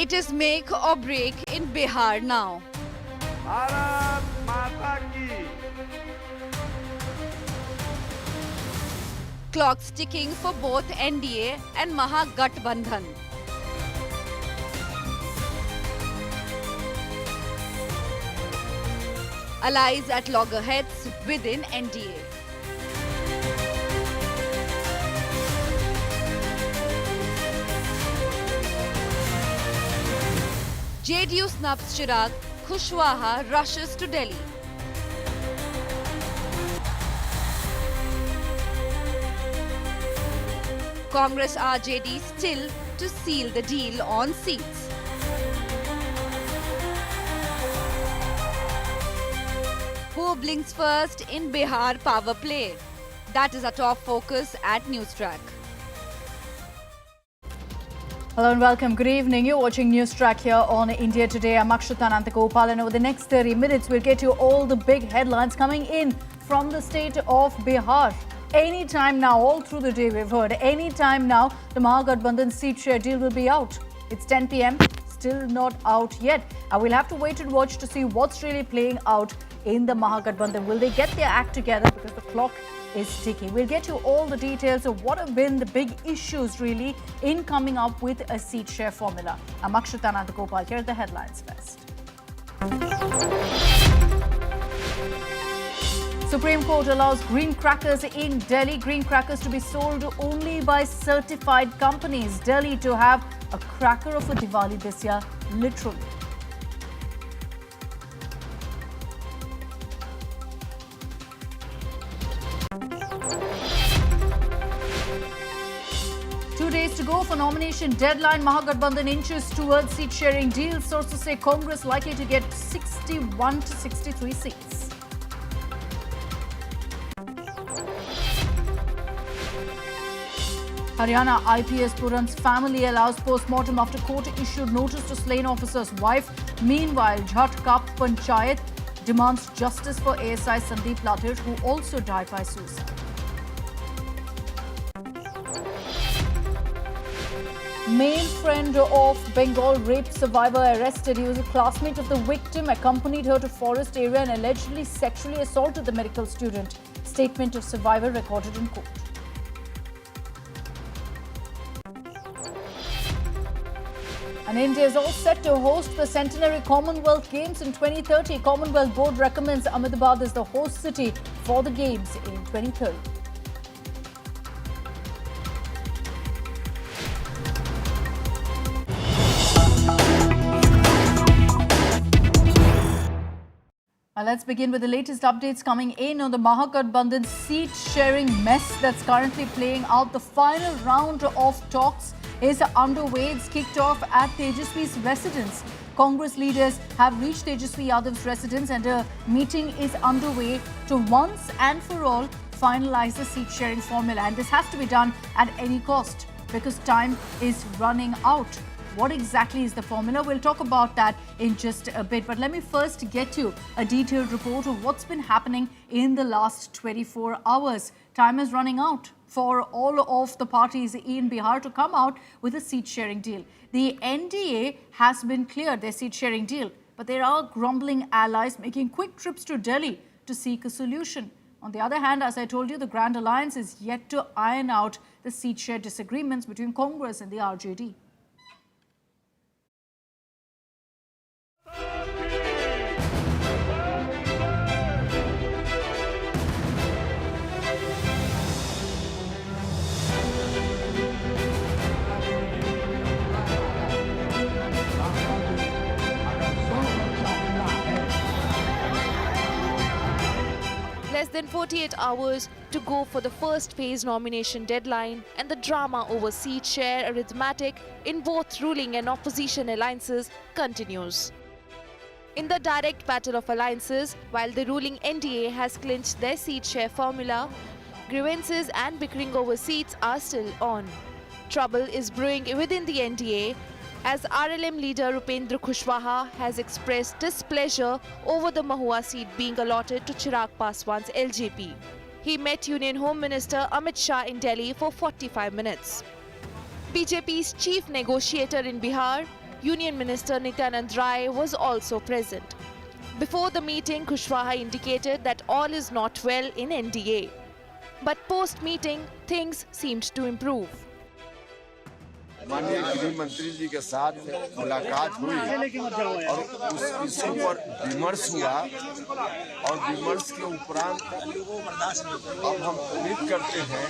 It is make or break in Bihar now. Bharat माता की Clocks ticking for both NDA and Mahagathbandhan. Allies at Loggerheads within NDA. JDU snubs Chirag, Kushwaha rushes to Delhi. Cong-RJD still to seal the deal on seats. Who blinks first in Bihar power play? That is our top focus at NewsTrack. Hello and welcome. Good evening. You're watching NewsTrack here on India Today. I'm Akshita Nandagopal, and over the next 30 minutes, we'll get you all the big headlines coming in from the state of Bihar. Anytime now, all through the day we've heard, anytime now, the Mahagathbandhan seat share deal will be out. It's 10 p.m, still not out yet. And we'll have to wait and watch to see what's really playing out in the Mahagathbandhan. Will they get their act together? Because the clock is ticking. We'll get you all the details of what have been the big issues really in coming up with a seat share formula. I'm Akshita Nandagopal. Here are the headlines first. Supreme Court allows green crackers in Delhi. Green crackers to be sold only by certified companies. Delhi to have a cracker of a Diwali this year, literally. Days to go for nomination deadline. Mahagathbandhan inches towards seat sharing deal. Sources say Congress likely to get 61 to 63 seats. Haryana IPS Puran's family allows post-mortem after court issued notice to slain officer's wife. Meanwhile, Jhatkap Panchayat demands justice for ASI Sandeep Ladhir, who also died by suicide. Male friend of Bengal rape survivor arrested. He was a classmate of the victim, accompanied her to forest area and allegedly sexually assaulted the medical student. Statement of survivor recorded in court. And India is all set to host the centenary Commonwealth Games in 2030. Commonwealth Board recommends Ahmedabad as the host city for the Games in 2030. Let's begin with the latest updates coming in on the Mahagathbandhan seat sharing mess that's currently playing out. The final round of talks is underway. It's kicked off at Tejaswi's residence. Congress leaders have reached Tejaswi Yadav's residence and a meeting is underway to once and for all finalize the seat sharing formula. And this has to be done at any cost because time is running out. What exactly is the formula? We'll talk about that in just a bit. But let me first get you a detailed report of what's been happening in the last 24 hours. Time is running out for all of the parties in Bihar to come out with a seat-sharing deal. The NDA has been cleared, their seat-sharing deal. But there are grumbling allies making quick trips to Delhi to seek a solution. On the other hand, as I told you, the Grand Alliance is yet to iron out the seat-share disagreements between Congress and the RJD. Less than 48 hours to go for the first phase nomination deadline, and the drama over seat share arithmetic in both ruling and opposition alliances continues. In the direct battle of alliances, while the ruling NDA has clinched their seat share formula, grievances and bickering over seats are still on. Trouble is brewing within the NDA as RLM leader Upendra Kushwaha has expressed displeasure over the Mahua seat being allotted to Chirag Paswan's LJP. He met Union Home Minister Amit Shah in Delhi for 45 minutes. BJP's chief negotiator in Bihar, Union Minister Nityanand Rai was also present. Before the meeting, Kushwaha indicated that all is not well in NDA. But post-meeting, things seemed to improve. माननीय गृह मंत्री जी के साथ मुलाकात हुई और उस विषय पर विमर्श हुआ और विमर्श के उपरांत अब हम उम्मीद करते हैं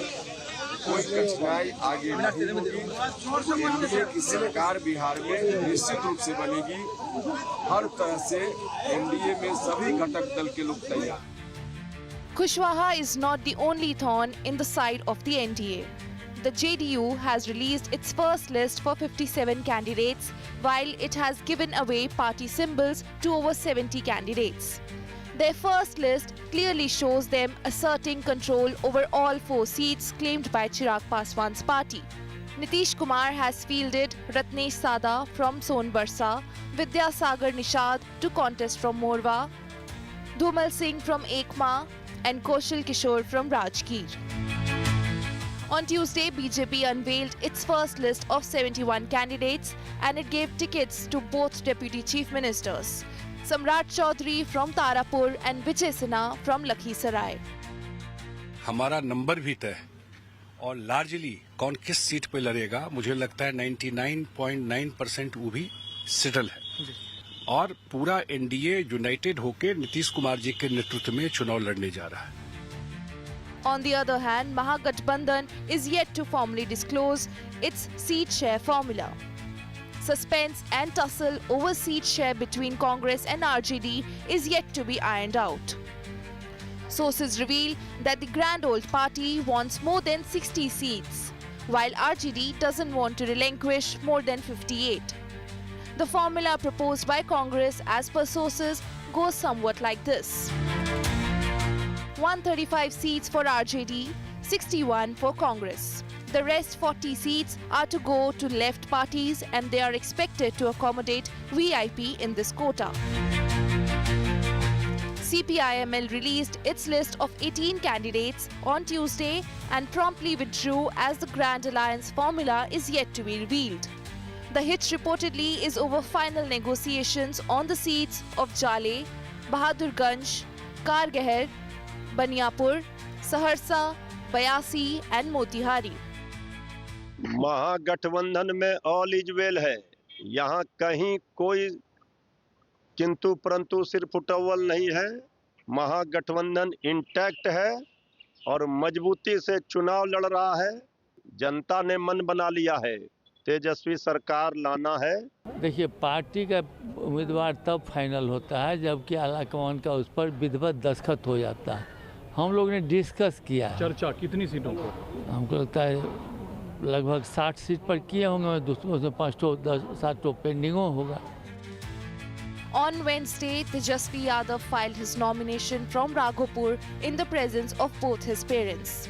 कोई कठिनाई आगे नहीं होगी। एनडीए की सरकार बिहार में निश्चित रूप से बनेगी। हर तरह से एनडीए में सभी घटक दल के लोग तैयार। Kushwaha is not the only thorn in the side of the NDA. The JDU has released its first list for 57 candidates, while it has given away party symbols to over 70 candidates. Their first list clearly shows them asserting control over all 4 seats claimed by Chirag Paswan's party. Nitish Kumar has fielded Ratnesh Sada from Sonbarsa, Vidya Sagar Nishad to contest from Morwa, Dhumal Singh from Ekma, and Kaushal Kishore from Rajgir. On Tuesday, BJP unveiled its first list of 71 candidates and it gave tickets to both deputy chief ministers, Samrat Chaudhary from Tarapur and Vijay Sinha from Lakhisarai. हमारा number भी तय और largely कौन किस seat पे लड़ेगा मुझे लगता है 99.9% वो भी सेटल है और पूरा एनडीए यूनाइटेड होकर नीतीश कुमार जी के नेतृत्व में चुनाव लड़ने जा रहा है। On the other hand, Mahagathbandhan is yet to formally disclose its seat share formula. Suspense and tussle over seat share between Congress and RJD is yet to be ironed out. Sources reveal that the grand old party wants more than 60 seats, while RJD doesn't want to relinquish more than 58. The formula proposed by Congress, as per sources, goes somewhat like this: 135 seats for RJD, 61 for Congress. The rest 40 seats are to go to left parties and they are expected to accommodate VIP in this quota. CPIML released its list of 18 candidates on Tuesday and promptly withdrew as the Grand Alliance formula is yet to be revealed. The hitch reportedly is over final negotiations on the seats of Jale, Bahadurganj, Kargahar, Baniapur, Saharsa, Bayasi and Motihari. महागठबंधन में all is well है। यहाँ कहीं कोई किंतु परंतु सिर्फ उटव्वल नहीं है। महागठबंधन इंटैक्ट है और मजबूती से चुनाव लड़ रहा है। जनता ने मन बना लिया है, तेजस्वी सरकार लाना है। देखिए, पार्टी का उम्मीदवार तब फाइनल होता है जबकि आलाकमान का उस पर विधिवत दस्तखत हो जाता है। हम लोग ने डिस्कस किया है। चर्चा कितनी सीटों को? हमको लगता है लगभग 60 सीट पर किए होंगे, दूसरों से 5-7 पेंडिंगों होगा। On Wednesday, Tejasvi Yadav filed his nomination from Raghopur in the presence of both his parents.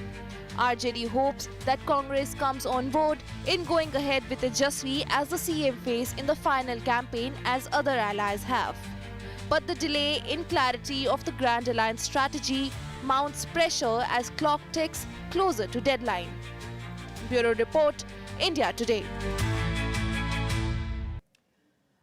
RJD hopes that Congress comes on board in going ahead with Tejasvi as the CM face in the final campaign as other allies have. But the delay in clarity of the Grand Alliance strategy mounts pressure as clock ticks closer to deadline. Bureau Report, India Today.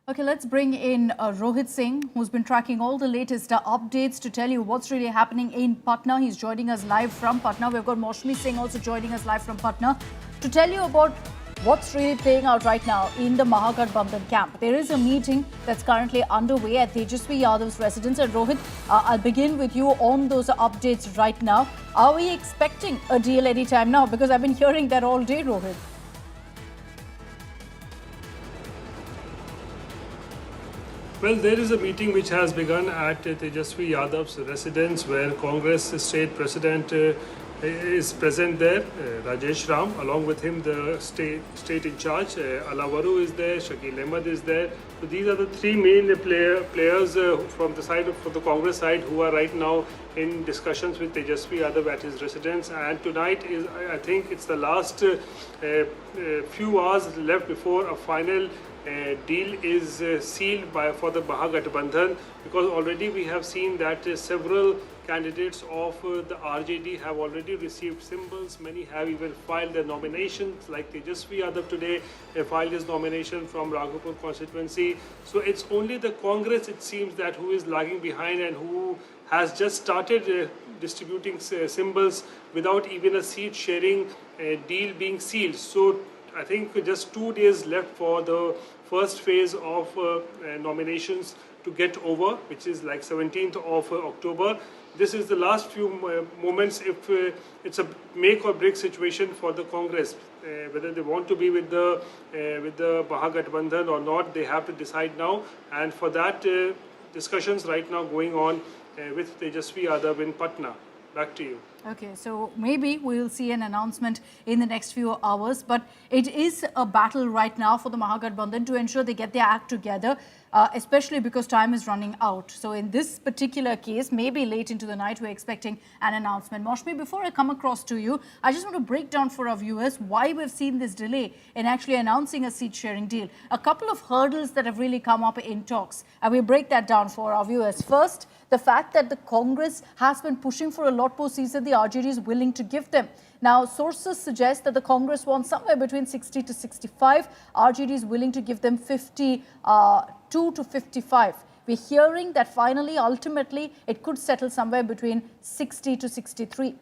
Okay, let's bring in Rohit Singh, who's been tracking all the latest updates to tell you what's really happening in Patna. He's joining us live from Patna. We've got Maushmi Singh also joining us live from Patna to tell you about what's really playing out right now in the Mahagathbandhan camp. There is a meeting that's currently underway at Tejasvi Yadav's residence. And Rohit, I'll begin with you on those updates right now. Are we expecting a deal anytime now? Because I've been hearing that all day, Rohit. Well, there is a meeting which has begun at Tejasvi Yadav's residence where Congress State President is present there, Rajesh Ram. Along with him, the state in charge, Alavaru is there, Shakil Ahmed is there. So these are the three main players from the Congress side who are right now in discussions with Tejasvi Yadav at his residence. And tonight is, I think, it's the last few hours left before a final deal is sealed for the Mahagathbandhan, because already we have seen that several candidates of the RJD have already received symbols. Many have even filed their nominations, like Tejasvi Yadav today filed his nomination from Raghupur constituency. So it's only the Congress, it seems, that who is lagging behind and who has just started distributing symbols without even a seat sharing deal being sealed. So I think just 2 days left for the first phase of nominations to get over, which is like 17th of October. This is the last few moments if it's a make or break situation for the Congress. Whether they want to be with the Mahagathbandhan or not, they have to decide now. And for that, discussions right now going on with Tejasvi Yadav in Patna. Back to you. Okay, so maybe we'll see an announcement in the next few hours, but it is a battle right now for the Mahagathbandhan to ensure they get their act together, especially because time is running out. So in this particular case, maybe late into the night, we're expecting an announcement. Moshmi, before I come across to you, I just want to break down for our viewers why we've seen this delay in actually announcing a seat-sharing deal. A couple of hurdles that have really come up in talks, and we'll break that down for our viewers. First, the fact that the Congress has been pushing for a lot more seats than the RJD is willing to give them. Now, sources suggest that the Congress wants somewhere between 60 to 65. RJD is willing to give them 52 to 55. We're hearing that finally, ultimately, it could settle somewhere between 60 to 63.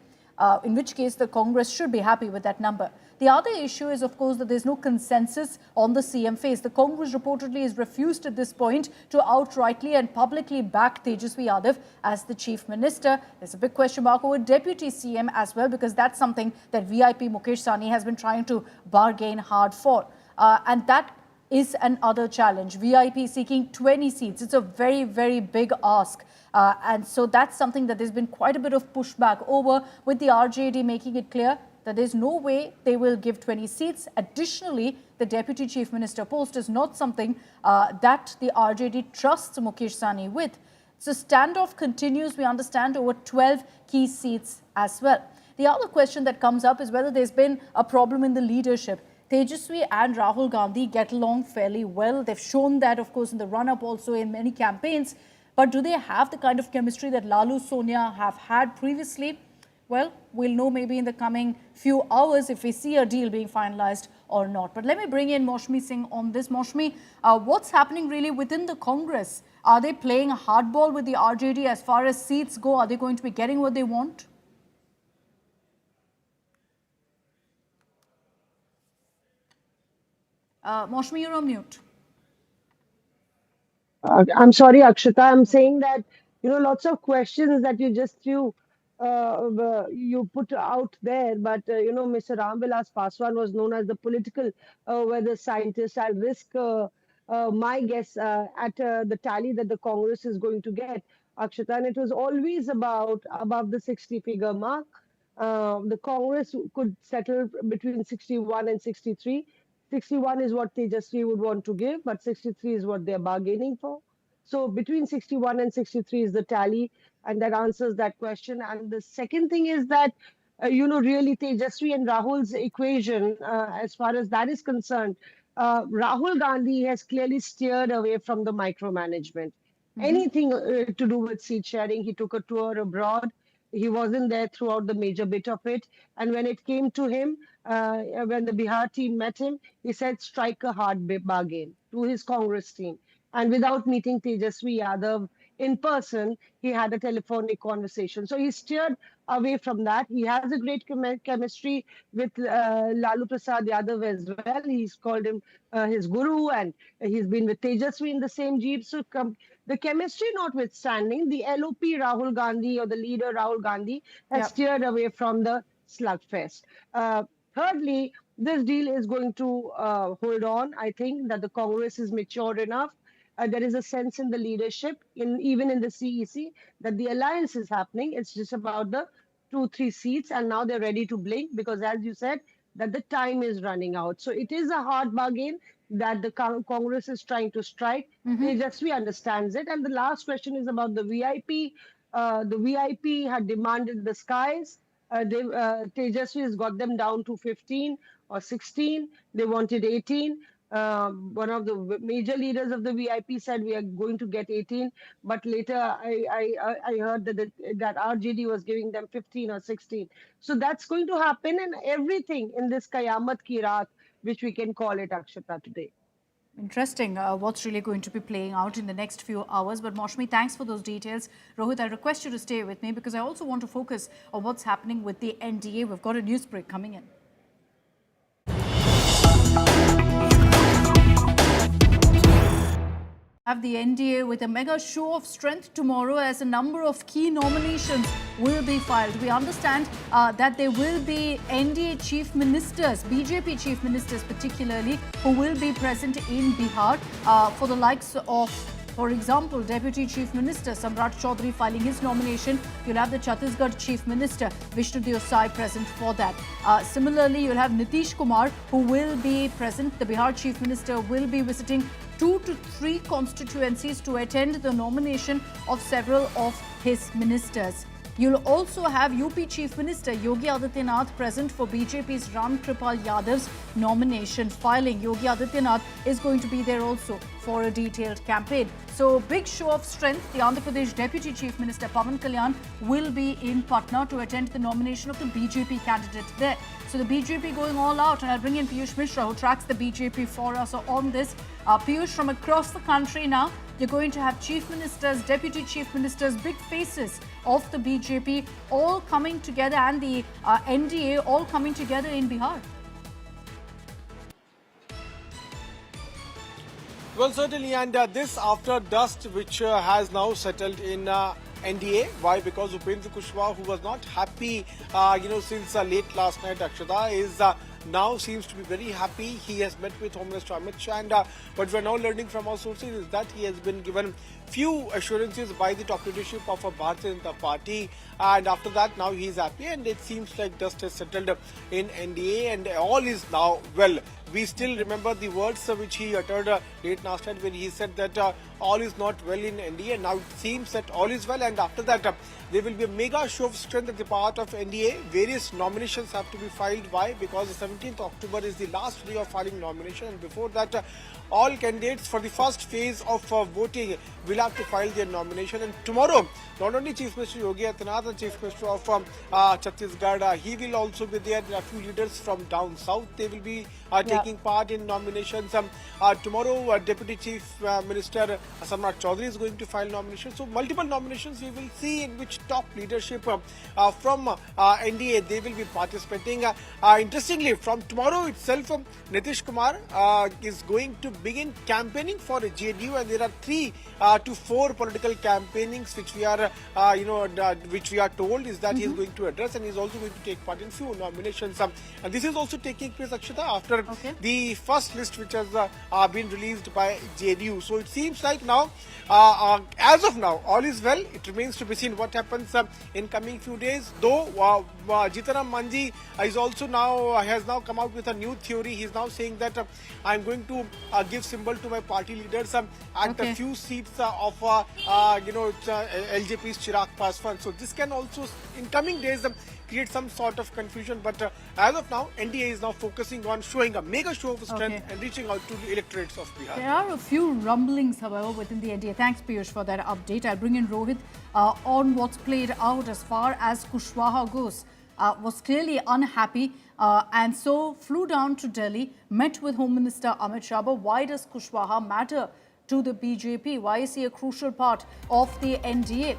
In which case the Congress should be happy with that number. The other issue is, of course, that there's no consensus on the CM phase. The Congress reportedly has refused at this point to outrightly and publicly back Tejasvi Yadav as the Chief Minister. There's a big question mark over Deputy CM as well, because that's something that VIP Mukesh Sahni has been trying to bargain hard for. And that is another challenge. VIP seeking 20 seats. It's a very, very big ask. And so that's something that there's been quite a bit of pushback over, with the RJD making it clear that there's no way they will give 20 seats. Additionally, the Deputy Chief Minister post is not something that the RJD trusts Mukesh Sahni with. So standoff continues, we understand, over 12 key seats as well. The other question that comes up is whether there's been a problem in the leadership. Tejasvi and Rahul Gandhi get along fairly well. They've shown that, of course, in the run-up, also in many campaigns. But do they have the kind of chemistry that Lalu, Sonia have had previously? Well, we'll know maybe in the coming few hours if we see a deal being finalized or not. But let me bring in Moshmi Singh on this. Moshmi, what's happening really within the Congress? Are they playing hardball with the RJD as far as seats go? Are they going to be getting what they want? Moshmi, you're on mute. I'm sorry, Akshita. I'm saying that, lots of questions that you just threw, you put out there. But, Mr. Ramvilas Paswan was known as the political weather scientist. I'll risk my guess at the tally that the Congress is going to get, Akshita. And it was always about above the 60-figure mark. The Congress could settle between 61 and 63. 61 is what Tejasvi would want to give, but 63 is what they're bargaining for. So between 61 and 63 is the tally, and that answers that question. And the second thing is that, really Tejasvi and Rahul's equation, as far as that is concerned, Rahul Gandhi has clearly steered away from the micromanagement. Anything to do with seat sharing. He took a tour abroad. He wasn't there throughout the major bit of it. And when it came to him, when the Bihar team met him, he said, strike a hard bargain to his Congress team. And without meeting Tejasvi Yadav in person, he had a telephonic conversation. So he steered away from that. He has a great chemistry with Lalu Prasad Yadav as well. He's called him his guru, and he's been with Tejasvi in the same jeep. So the chemistry notwithstanding, the LOP Rahul Gandhi, or the leader Rahul Gandhi, has steered away from the slugfest. Thirdly, this deal is going to hold on. I think that the Congress is mature enough. There is a sense in the leadership, even in the CEC, that the alliance is happening. It's just about the 2-3 seats, and now they're ready to blink because, as you said, that the time is running out. So it is a hard bargain that the Congress is trying to strike. Tejasvi understands it. And the last question is about the VIP. The VIP had demanded the skies. Tejasvi has got them down to 15 or 16. They wanted 18. One of the major leaders of the VIP said we are going to get 18, but later I heard that RJD was giving them 15 or 16. So that's going to happen, and everything in this Kayamat ki Raat, which we can call it, Akshata, today. Interesting what's really going to be playing out in the next few hours. But Maushmi, thanks for those details. Rohit, I request you to stay with me because I also want to focus on what's happening with the NDA. We've got a news break coming in. Have the NDA with a mega show of strength tomorrow as a number of key nominations will be filed. We understand that there will be NDA chief ministers, BJP chief ministers particularly, who will be present in Bihar for the likes of, for example, Deputy Chief Minister Samrat Chaudhary filing his nomination. You'll have the Chhattisgarh Chief Minister Vishnu Desai present for that. Similarly, you'll have Nitish Kumar who will be present. The Bihar Chief Minister will be visiting 2 to 3 constituencies to attend the nomination of several of his ministers. You'll also have UP Chief Minister Yogi Adityanath present for BJP's Ram Kripal Yadav's nomination filing. Yogi Adityanath is going to be there also for a detailed campaign. So, big show of strength. The Andhra Pradesh Deputy Chief Minister Pawan Kalyan will be in Patna to attend the nomination of the BJP candidate there. So, the BJP going all out, and I'll bring in Piyush Mishra, who tracks the BJP for us on this. Piyush, from across the country now, you're going to have chief ministers, deputy chief ministers, big faces of the BJP all coming together, and the NDA all coming together in Bihar. Well, certainly, and this after dust which has now settled in NDA. Why? Because Upendra Kushwaha, who was not happy, since late last night, Akshata, is now seems to be very happy. He has met with Home Minister Amit Shah, and what we are now learning from our sources is that he has been given few assurances by the top leadership of a Bharatiya Janata Party, and after that now he is happy, and it seems like dust has settled in NDA and all is now well. We still remember the words which he uttered late last night when he said that all is not well in NDA. Now it seems that all is well, and after that there will be a mega show of strength at the part of NDA. Various nominations have to be filed. Why? Because the 17th October is the last day of filing nomination, and before that all candidates for the first phase of voting will have to file their nomination. And tomorrow, not only Chief Minister Yogi Adityanath and Chief Minister of Chhattisgarh, he will also be there. There are a few leaders from down south. They will be taking part in nominations. Tomorrow, Deputy Chief Minister Samrat Chaudhary is going to file nominations. So multiple nominations we will see, in which top leadership from NDA they will be participating. Interestingly, from tomorrow itself, Nitish Kumar is going to begin campaigning for a JDU, and there are 3 to 4 political campaignings which we are which we are told is that he is going to address, and he is also going to take part in few nominations. And this is also taking place, Akshita, after the first list which has been released by JDU. So it seems like now, as of now, all is well. It remains to be seen what happens in coming few days. Though Jitaram Manji is also has now come out with a new theory. He is now saying that I am going to give symbol to my party leaders at a few seats of LJP's Chirag Paswan. So this can also, in coming days, create some sort of confusion. But as of now, NDA is now focusing on showing a mega show of strength and reaching out to the electorates of Bihar. There are a few rumblings, however, within the NDA. Thanks, Piyush, for that update. I'll bring in Rohit on what's played out as far as Kushwaha goes. Was clearly unhappy and so flew down to Delhi, met with Home Minister Amit Shah. But why does Kushwaha matter to the BJP? Why is he a crucial part of the NDA?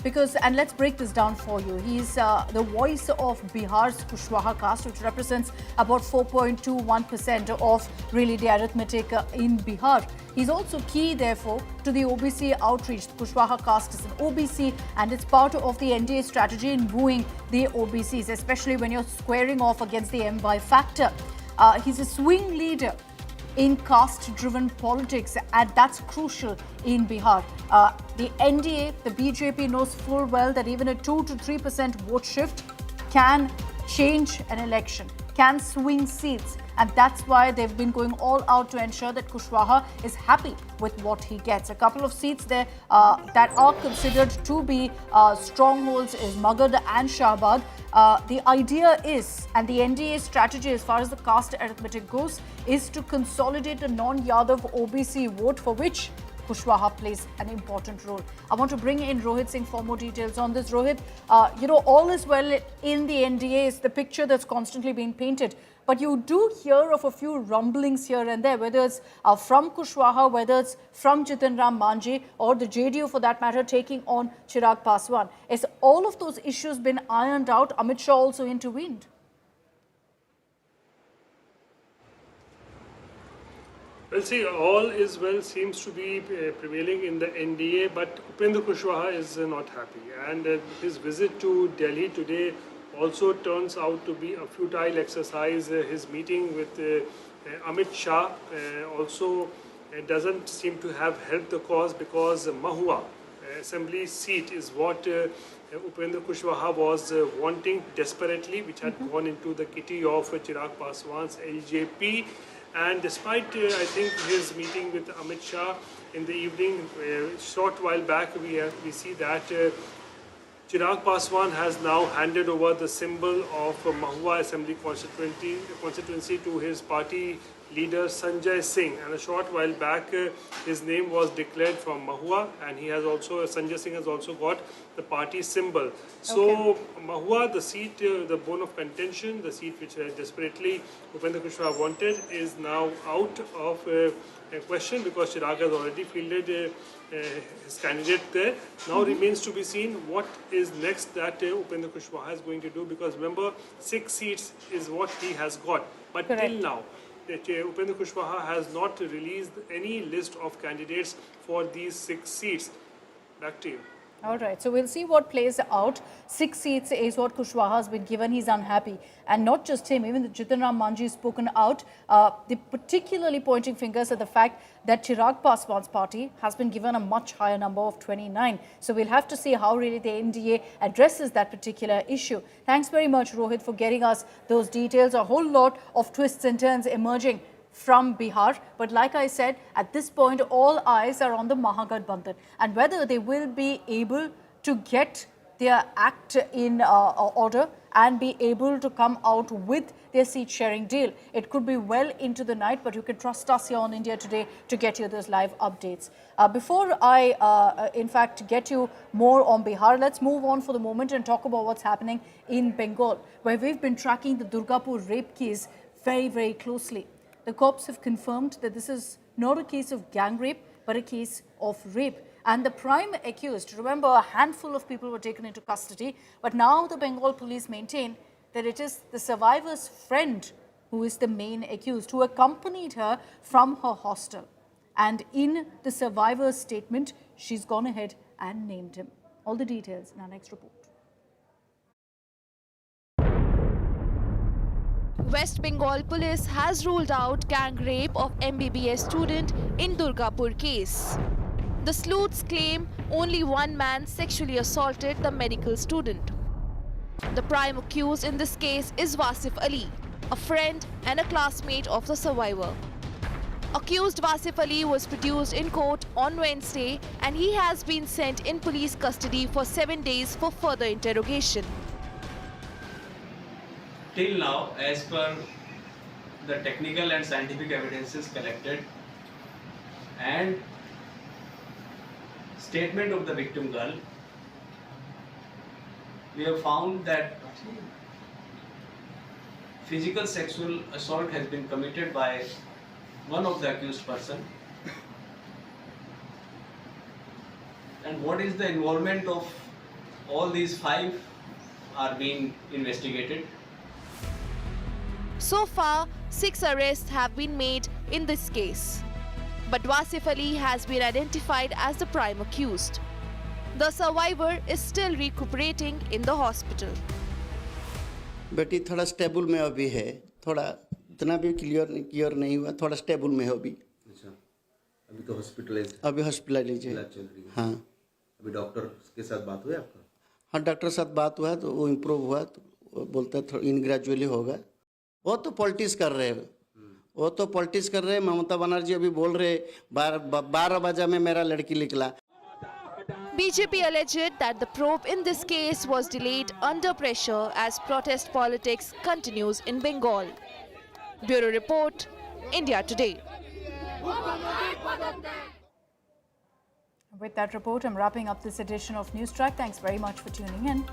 Because, and let's break this down for you, he's the voice of Bihar's Kushwaha caste, which represents about 4.21% of really the arithmetic in Bihar. He's also key, therefore, to the OBC outreach. The Kushwaha caste is an OBC, and it's part of the NDA strategy in wooing the OBCs, especially when you're squaring off against the MY factor. He's a swing leader in caste-driven politics, and that's crucial in Bihar. The NDA, the BJP knows full well that even a 2 to 3% vote shift can change an election, can swing seats. and that's why they've been going all out to ensure that Kushwaha is happy with what he gets. A couple of seats there that are considered to be strongholds is Magadh and Shahbag. The idea is, and the NDA strategy as far as the caste arithmetic goes, is to consolidate a non-Yadav OBC vote, for which Kushwaha plays an important role. I want to bring in Rohit Singh for more details on this. Rohit, all is well in the NDA is the picture that's constantly being painted. But you do hear of a few rumblings here and there, whether it's from Kushwaha, whether it's from Jitan Ram Manjhi, or the JDU for that matter taking on Chirag Paswan. Has all of those issues been ironed out? Amit Shah also intervened. Well, see, all is well seems to be prevailing in the NDA, but Upendra Kushwaha is not happy. And his visit to Delhi today also turns out to be a futile exercise. His meeting with Amit Shah also doesn't seem to have helped the cause, because Mahua assembly seat is what Upendra Kushwaha was wanting desperately, which had gone into the kitty of Chirag Paswan's LJP. And despite, I think, his meeting with Amit Shah in the evening, short while back, we see that Chirag Paswan has now handed over the symbol of Mahua Assembly constituency to his party leader Sanjay Singh. And a short while back, his name was declared from Mahua, and he has also, Sanjay Singh has also got the party symbol. So Mahua, the seat, the bone of contention, the seat which desperately Upendra Kushwaha wanted, is now out of question, because Chirag has already fielded his candidate there. Now remains to be seen what is next that Upendra Kushwaha is going to do, because remember, 6 seats is what he has got. But till now, Upendra Kushwaha has not released any list of candidates for these 6 seats. Back to you. All right, so we'll see what plays out. 6 seats is what Kushwaha has been given. He's unhappy. And not just him, even the Jitan Ram Manjhi has spoken out, particularly pointing fingers at the fact that Chirag Paswan's party has been given a much higher number of 29. So we'll have to see how really the NDA addresses that particular issue. Thanks very much, Rohit, for getting us those details. A whole lot of twists and turns emerging from Bihar. But like I said, at this point, all eyes are on the Mahagathbandhan and whether they will be able to get their act in order and be able to come out with their seat-sharing deal. It could be well into the night, but you can trust us here on India Today to get you those live updates. Before I, in fact, get you more on Bihar, let's move on for the moment and talk about what's happening in Bengal, where we've been tracking the Durgapur rape case very, very closely. The cops have confirmed that this is not a case of gang rape, but a case of rape. And the prime accused, remember, a handful of people were taken into custody, but now the Bengal police maintain that it is the survivor's friend who is the main accused, who accompanied her from her hostel. And in the survivor's statement, she's gone ahead and named him. All the details in our next report. West Bengal police has ruled out gang rape of MBBS student in Durgapur case. The sleuths claim only one man sexually assaulted the medical student. The prime accused in this case is Wasif Ali, a friend and a classmate of the survivor. Accused Wasif Ali was produced in court on Wednesday and he has been sent in police custody for 7 days for further interrogation. Till now, as per the technical and scientific evidences collected and statement of the victim girl, we have found that physical sexual assault has been committed by one of the accused person. And what is the involvement of all these 5 are being investigated. So far, 6 arrests have been made in this case. But Wasif Ali has been identified as the prime accused. The survivor is still recuperating in the hospital. बेटी थोड़ा stable में अभी है, थोड़ा इतना भी clear नहीं हुआ, थोड़ा स्टेबल में है अभी. अच्छा, अभी तो हॉस्पिटलाइज. अभी हॉस्पिटलाइज है. हाँ. अभी डॉक्टर के साथ बात हुई आपका? हाँ, डॉक्टर के साथ बात हुआ तो वो इम्प्रूव हुआ, तो वो बोलता है इन ग्रेजुअली होगा. वो तो पॉलिटिक्स कर रहे हैं, वो तो पॉलिटिक्स कर रहे हैं। ममता बनर्जी अभी बोल रहे 12 बजे में मेरा लड़की निकला। BJP alleged that the probe in this case was delayed under pressure as protest politics continues in Bengal. Bureau Report, India Today. With that report, I'm wrapping up this edition of NewsTrack. Thanks very much for tuning in.